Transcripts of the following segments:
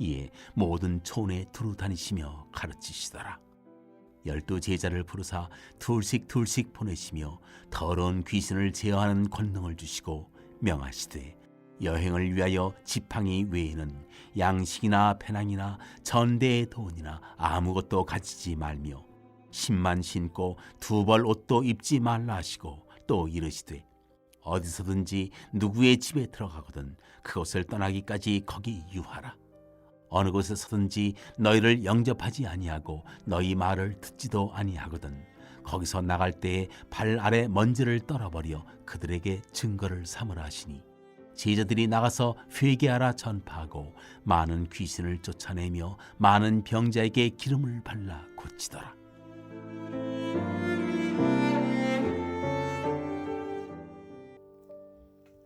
이에 모든 촌에 두루 다니시며 가르치시더라. 12 제자를 부르사 둘씩 보내시며 더러운 귀신을 제어하는 권능을 주시고 명하시되 여행을 위하여 지팡이 외에는 양식이나 배낭이나 전대의 돈이나 아무것도 가지지 말며 신만 신고 2벌 옷도 입지 말라 하시고 또 이르시되 어디서든지 누구의 집에 들어가거든 그곳을 떠나기까지 거기 유하라. 어느 곳에서든지 너희를 영접하지 아니하고 너희 말을 듣지도 아니하거든 거기서 나갈 때에 발 아래 먼지를 떨어버려 그들에게 증거를 삼으라 하시니 제자들이 나가서 회개하라 전파하고 많은 귀신을 쫓아내며 많은 병자에게 기름을 발라 고치더라.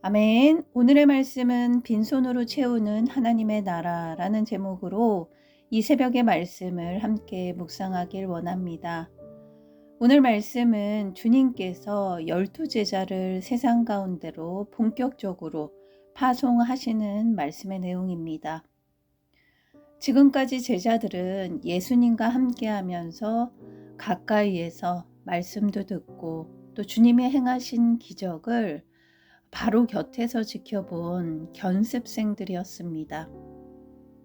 아멘. 오늘의 말씀은 빈손으로 채우는 하나님의 나라라는 제목으로 이 새벽의 말씀을 함께 묵상하길 원합니다. 오늘 말씀은 주님께서 12 제자를 세상 가운데로 본격적으로 파송하시는 말씀의 내용입니다. 지금까지 제자들은 예수님과 함께하면서 가까이에서 말씀도 듣고 또 주님이 행하신 기적을 바로 곁에서 지켜본 견습생들이었습니다.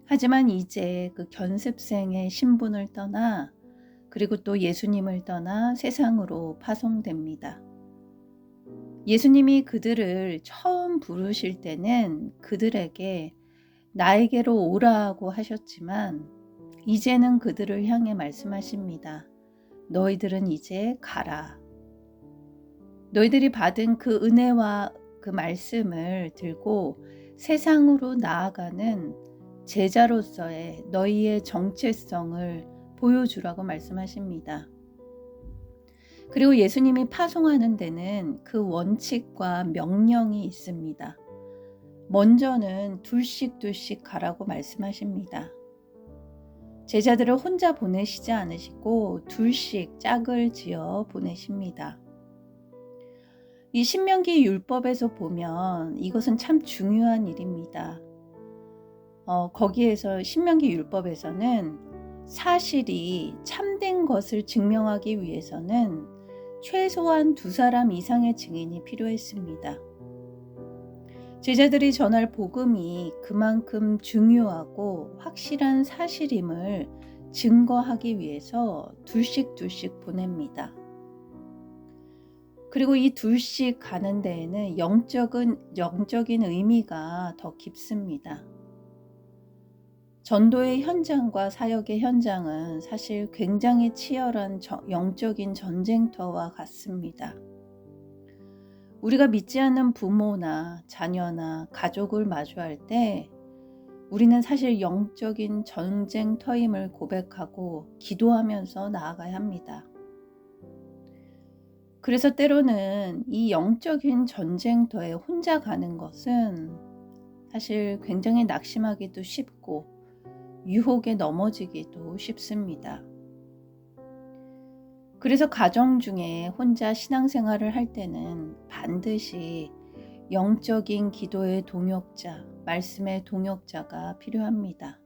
하지만 이제 그 견습생의 신분을 떠나 그리고 또 예수님을 떠나 세상으로 파송됩니다. 예수님이 그들을 처음 부르실 때는 그들에게 나에게로 오라고 하셨지만 이제는 그들을 향해 말씀하십니다. 너희들은 이제 가라. 너희들이 받은 그 은혜와 그 말씀을 들고 세상으로 나아가는 제자로서의 너희의 정체성을 보여주라고 말씀하십니다. 그리고 예수님이 파송하는 데는 그 원칙과 명령이 있습니다. 먼저는 둘씩 가라고 말씀하십니다. 제자들을 혼자 보내시지 않으시고 둘씩 짝을 지어 보내십니다. 이 신명기 율법에서 보면 이것은 참 중요한 일입니다. 거기에서 신명기 율법에서는 사실이 참된 것을 증명하기 위해서는 최소한 2사람 이상의 증인이 필요했습니다. 제자들이 전할 복음이 그만큼 중요하고 확실한 사실임을 증거하기 위해서 둘씩 보냅니다. 그리고 이 둘씩 가는 데에는 영적인 의미가 더 깊습니다. 전도의 현장과 사역의 현장은 사실 굉장히 치열한 영적인 전쟁터와 같습니다. 우리가 믿지 않는 부모나 자녀나 가족을 마주할 때 우리는 사실 영적인 전쟁터임을 고백하고 기도하면서 나아가야 합니다. 그래서 때로는 이 영적인 전쟁터에 혼자 가는 것은 사실 굉장히 낙심하기도 쉽고 유혹에 넘어지기도 쉽습니다. 그래서 가정 중에 혼자 신앙생활을 할 때는 반드시 영적인 기도의 동역자, 말씀의 동역자가 필요합니다.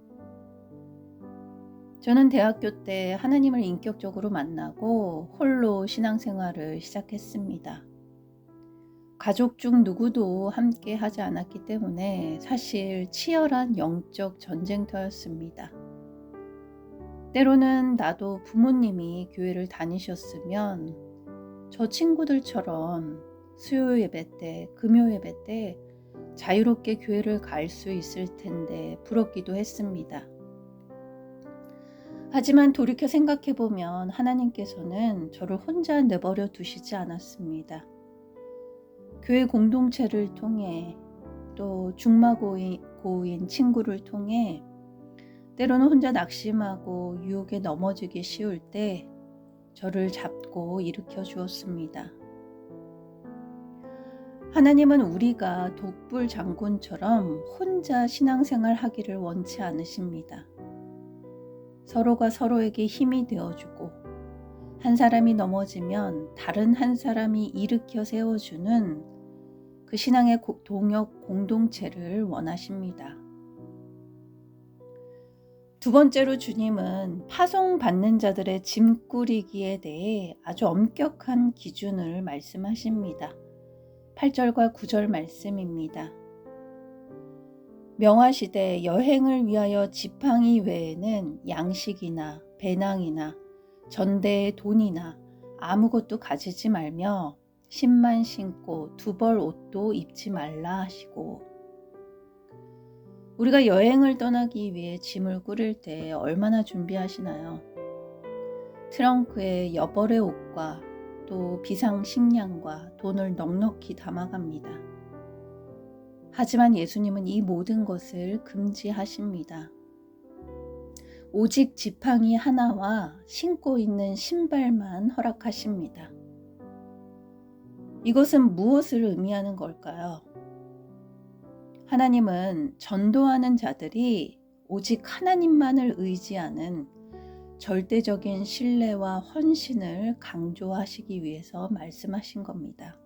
저는 대학교 때 하나님을 인격적으로 만나고 홀로 신앙생활을 시작했습니다. 가족 중 누구도 함께 하지 않았기 때문에 사실 치열한 영적 전쟁터였습니다. 때로는 나도 부모님이 교회를 다니셨으면 저 친구들처럼 수요 예배 때, 금요 예배 때 자유롭게 교회를 갈 수 있을 텐데 부럽기도 했습니다. 하지만 돌이켜 생각해보면 하나님께서는 저를 혼자 내버려 두시지 않았습니다. 교회 공동체를 통해 또 중마고인 친구를 통해 때로는 혼자 낙심하고 유혹에 넘어지기 쉬울 때 저를 잡고 일으켜 주었습니다. 하나님은 우리가 독불 장군처럼 혼자 신앙생활 하기를 원치 않으십니다. 서로가 서로에게 힘이 되어주고 한 사람이 넘어지면 다른 한 사람이 일으켜 세워주는 그 신앙의 동역 공동체를 원하십니다. 두 번째로 주님은 파송받는 자들의 짐꾸리기에 대해 아주 엄격한 기준을 말씀하십니다. 8절과 9절 말씀입니다. 명하시되 여행을 위하여 지팡이 외에는 양식이나 배낭이나 전대의 돈이나 아무것도 가지지 말며 신만 신고 두 벌 옷도 입지 말라 하시고, 우리가 여행을 떠나기 위해 짐을 꾸릴 때 얼마나 준비하시나요? 트렁크에 여벌의 옷과 또 비상식량과 돈을 넉넉히 담아갑니다. 하지만 예수님은 이 모든 것을 금지하십니다. 오직 지팡이 하나와 신고 있는 신발만 허락하십니다. 이것은 무엇을 의미하는 걸까요? 하나님은 전도하는 자들이 오직 하나님만을 의지하는 절대적인 신뢰와 헌신을 강조하시기 위해서 말씀하신 겁니다.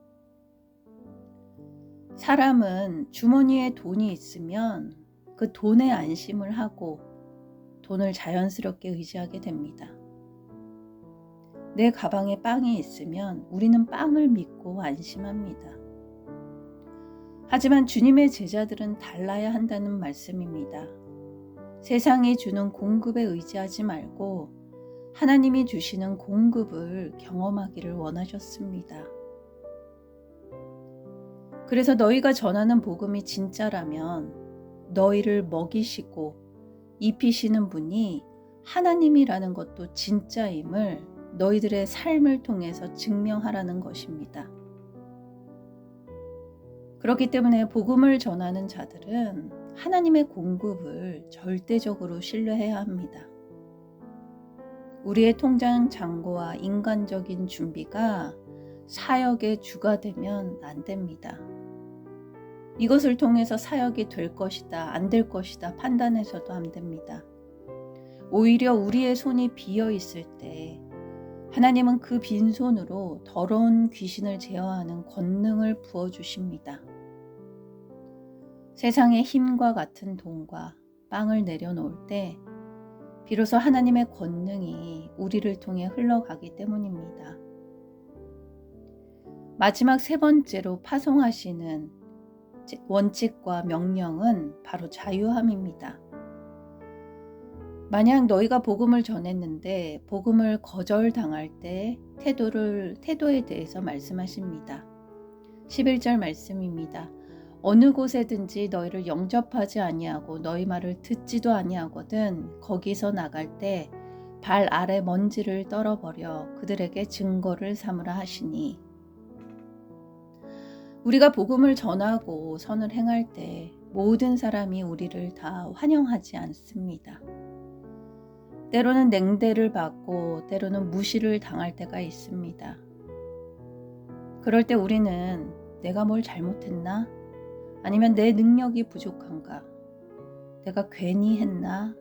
사람은 주머니에 돈이 있으면 그 돈에 안심을 하고 돈을 자연스럽게 의지하게 됩니다. 내 가방에 빵이 있으면 우리는 빵을 믿고 안심합니다. 하지만 주님의 제자들은 달라야 한다는 말씀입니다. 세상이 주는 공급에 의지하지 말고 하나님이 주시는 공급을 경험하기를 원하셨습니다. 그래서 너희가 전하는 복음이 진짜라면 너희를 먹이시고 입히시는 분이 하나님이라는 것도 진짜임을 너희들의 삶을 통해서 증명하라는 것입니다. 그렇기 때문에 복음을 전하는 자들은 하나님의 공급을 절대적으로 신뢰해야 합니다. 우리의 통장 잔고와 인간적인 준비가 사역의 주가 되면 안 됩니다. 이것을 통해서 사역이 될 것이다, 안 될 것이다 판단해서도 안 됩니다. 오히려 우리의 손이 비어 있을 때 하나님은 그 빈손으로 더러운 귀신을 제어하는 권능을 부어주십니다. 세상의 힘과 같은 돈과 빵을 내려놓을 때 비로소 하나님의 권능이 우리를 통해 흘러가기 때문입니다. 마지막 세 번째로 파송하시는 원칙과 명령은 바로 자유함입니다. 만약 너희가 복음을 전했는데 복음을 거절당할 때 태도에 대해서 말씀하십니다. 11절 말씀입니다. 어느 곳에든지 너희를 영접하지 아니하고 너희 말을 듣지도 아니하거든 거기서 나갈 때 발 아래 먼지를 떨어버려 그들에게 증거를 삼으라 하시니, 우리가 복음을 전하고 선을 행할 때 모든 사람이 우리를 다 환영하지 않습니다. 때로는 냉대를 받고 때로는 무시를 당할 때가 있습니다. 그럴 때 우리는 내가 뭘 잘못했나? 아니면 내 능력이 부족한가? 내가 괜히 했나?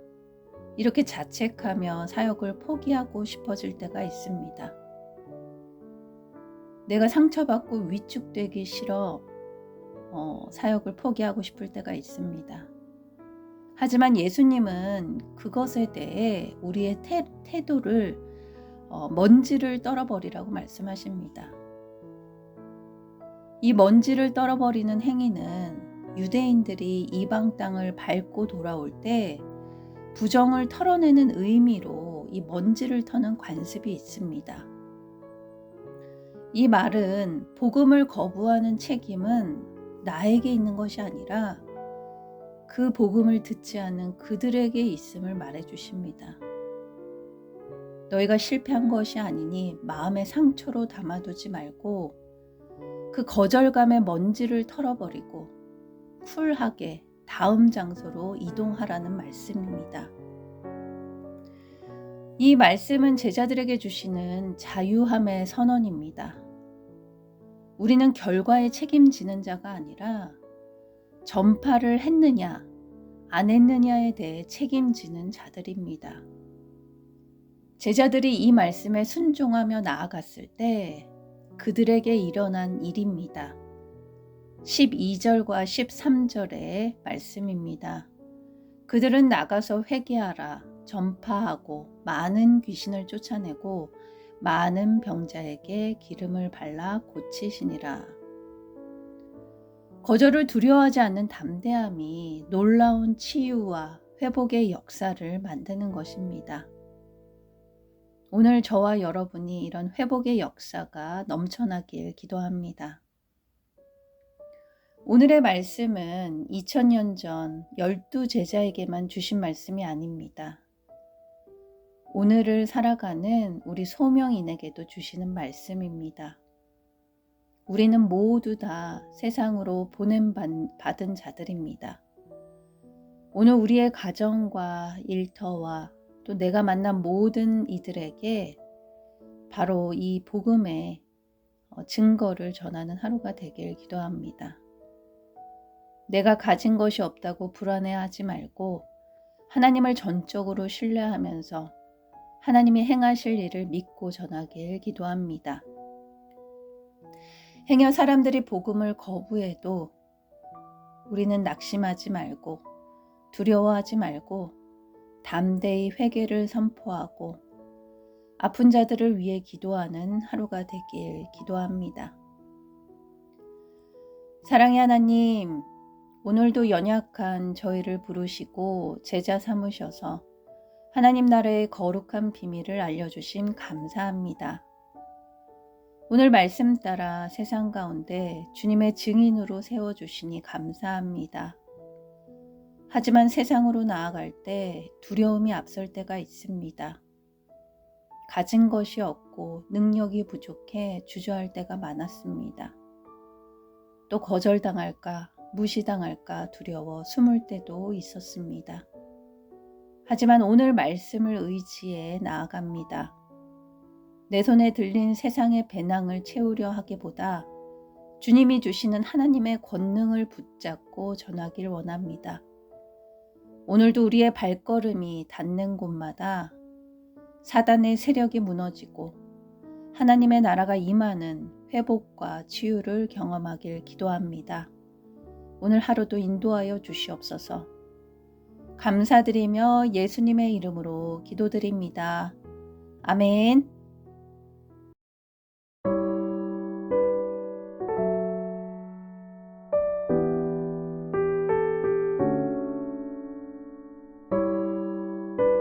이렇게 자책하며 사역을 포기하고 싶어질 때가 있습니다. 내가 상처받고 위축되기 싫어 사역을 포기하고 싶을 때가 있습니다. 하지만 예수님은 그것에 대해 우리의 태도를 먼지를 떨어버리라고 말씀하십니다. 이 먼지를 떨어버리는 행위는 유대인들이 이방 땅을 밟고 돌아올 때 부정을 털어내는 의미로 이 먼지를 터는 관습이 있습니다. 이 말은 복음을 거부하는 책임은 나에게 있는 것이 아니라 그 복음을 듣지 않는 그들에게 있음을 말해주십니다. 너희가 실패한 것이 아니니 마음의 상처로 담아두지 말고 그 거절감의 먼지를 털어버리고 쿨하게 다음 장소로 이동하라는 말씀입니다. 이 말씀은 제자들에게 주시는 자유함의 선언입니다. 우리는 결과에 책임지는 자가 아니라 전파를 했느냐 안 했느냐에 대해 책임지는 자들입니다. 제자들이 이 말씀에 순종하며 나아갔을 때 그들에게 일어난 일입니다. 12절과 13절의 말씀입니다. 그들은 나가서 회개하라. 전파하고 많은 귀신을 쫓아내고 많은 병자에게 기름을 발라 고치시니라. 거절을 두려워하지 않는 담대함이 놀라운 치유와 회복의 역사를 만드는 것입니다. 오늘 저와 여러분이 이런 회복의 역사가 넘쳐나길 기도합니다. 오늘의 말씀은 2000년 전 12제자에게만 주신 말씀이 아닙니다. 오늘을 살아가는 우리 소명인에게도 주시는 말씀입니다. 우리는 모두 다 세상으로 보냄받은 자들입니다. 오늘 우리의 가정과 일터와 또 내가 만난 모든 이들에게 바로 이 복음의 증거를 전하는 하루가 되길 기도합니다. 내가 가진 것이 없다고 불안해하지 말고 하나님을 전적으로 신뢰하면서 하나님이 행하실 일을 믿고 전하길 기도합니다. 행여 사람들이 복음을 거부해도 우리는 낙심하지 말고 두려워하지 말고 담대히 회개를 선포하고 아픈 자들을 위해 기도하는 하루가 되길 기도합니다. 사랑의 하나님, 오늘도 연약한 저희를 부르시고 제자 삼으셔서 하나님 나라의 거룩한 비밀을 알려주심 감사합니다. 오늘 말씀 따라 세상 가운데 주님의 증인으로 세워주시니 감사합니다. 하지만 세상으로 나아갈 때 두려움이 앞설 때가 있습니다. 가진 것이 없고 능력이 부족해 주저할 때가 많았습니다. 또 거절당할까 무시당할까 두려워 숨을 때도 있었습니다. 하지만 오늘 말씀을 의지해 나아갑니다. 내 손에 들린 세상의 배낭을 채우려 하기보다 주님이 주시는 하나님의 권능을 붙잡고 전하길 원합니다. 오늘도 우리의 발걸음이 닿는 곳마다 사단의 세력이 무너지고 하나님의 나라가 임하는 회복과 치유를 경험하길 기도합니다. 오늘 하루도 인도하여 주시옵소서. 감사드리며 예수님의 이름으로 기도드립니다. 아멘.